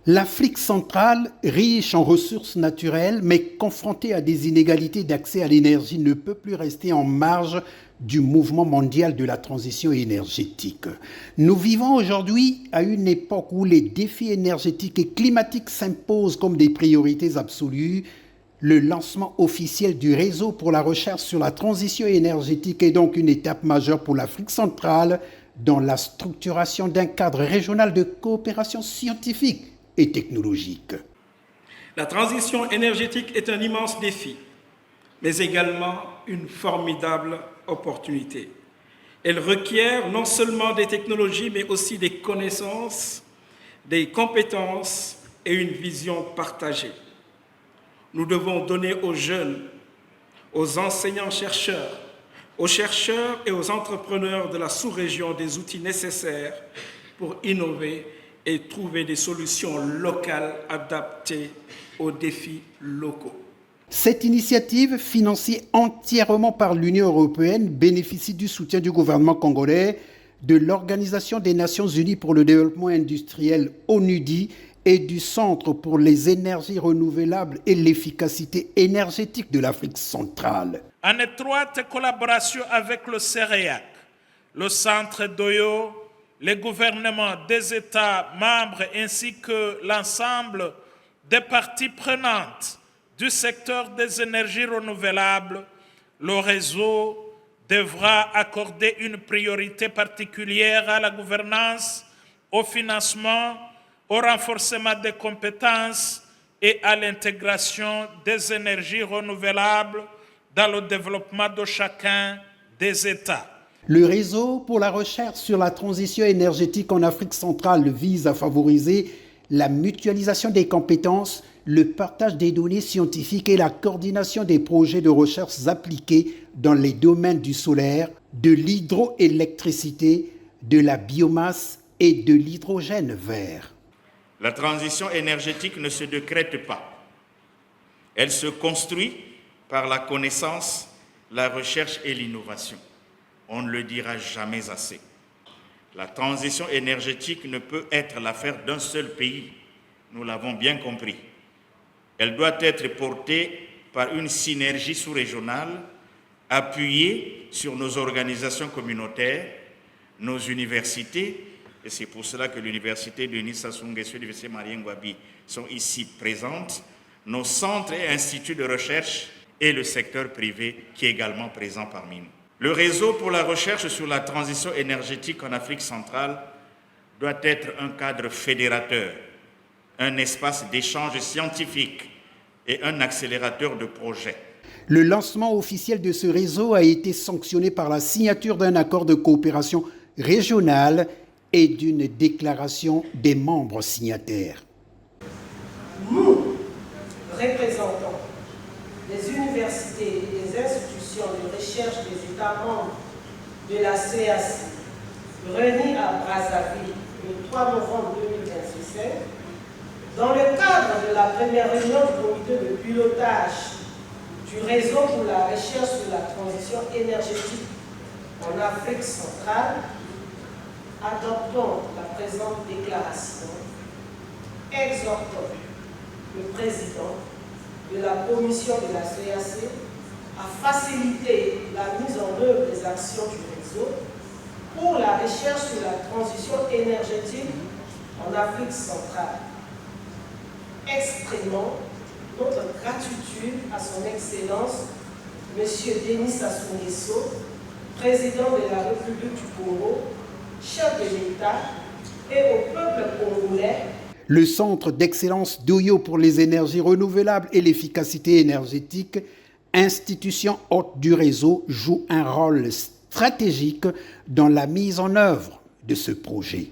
L'Afrique centrale, riche en ressources naturelles, mais confrontée à des inégalités d'accès à l'énergie, ne peut plus rester en marge du mouvement mondial de la transition énergétique. Nous vivons aujourd'hui à une époque où les défis énergétiques et climatiques s'imposent comme des priorités absolues. Le lancement officiel du réseau pour la recherche sur la transition énergétique est donc une étape majeure pour l'Afrique centrale dans la structuration d'un cadre régional de coopération scientifique et technologique. La transition énergétique est un immense défi, mais également une formidable opportunité. Elle requiert non seulement des technologies, mais aussi des connaissances, des compétences et une vision partagée. Nous devons donner aux jeunes, aux enseignants-chercheurs, aux chercheurs et aux entrepreneurs de la sous-région des outils nécessaires pour innover et trouver des solutions locales adaptées aux défis locaux. Cette initiative, financée entièrement par l'Union européenne, bénéficie du soutien du gouvernement congolais, de l'Organisation des Nations Unies pour le développement industriel ONUDI et du Centre pour les énergies renouvelables et l'efficacité énergétique de l'Afrique centrale. En étroite collaboration avec le CEREAC, le Centre d'Oyo, les gouvernements des États membres ainsi que l'ensemble des parties prenantes du secteur des énergies renouvelables, le réseau devra accorder une priorité particulière à la gouvernance, au financement, au renforcement des compétences et à l'intégration des énergies renouvelables dans le développement de chacun des États. Le réseau pour la recherche sur la transition énergétique en Afrique centrale vise à favoriser la mutualisation des compétences, le partage des données scientifiques et la coordination des projets de recherche appliqués dans les domaines du solaire, de l'hydroélectricité, de la biomasse et de l'hydrogène vert. La transition énergétique ne se décrète pas. Elle se construit par la connaissance, la recherche et l'innovation. On ne le dira jamais assez. La transition énergétique ne peut être l'affaire d'un seul pays. Nous l'avons bien compris. Elle doit être portée par une synergie sous-régionale appuyée sur nos organisations communautaires, nos universités, et c'est pour cela que l'université de Nice Sassou-Nguesso et l'université Marien Ngouabi sont ici présentes, nos centres et instituts de recherche et le secteur privé qui est également présent parmi nous. Le réseau pour la recherche sur la transition énergétique en Afrique centrale doit être un cadre fédérateur, un espace d'échange scientifique et un accélérateur de projets. Le lancement officiel de ce réseau a été sanctionné par la signature d'un accord de coopération régionale et d'une déclaration des membres signataires. Nous, représentants des universités et des institutions de recherche des États membres de la CEEAC, réunis à Brazzaville le 3 novembre 2026, dans le cadre de la première réunion du comité de pilotage du réseau pour la recherche sur la transition énergétique en Afrique centrale, adoptons la présente déclaration, exhortons le président de la commission de la CEEAC à faciliter la mise en œuvre des actions du réseau pour la recherche sur la transition énergétique en Afrique centrale. Exprimons notre gratitude à son Excellence, M. Denis Sassou Nguesso, président de la République du Congo, chef de l'État, et au peuple congolais. Le Centre d'excellence d'Oyo pour les énergies renouvelables et l'efficacité énergétique, institution hôte du réseau, joue un rôle stratégique dans la mise en œuvre de ce projet.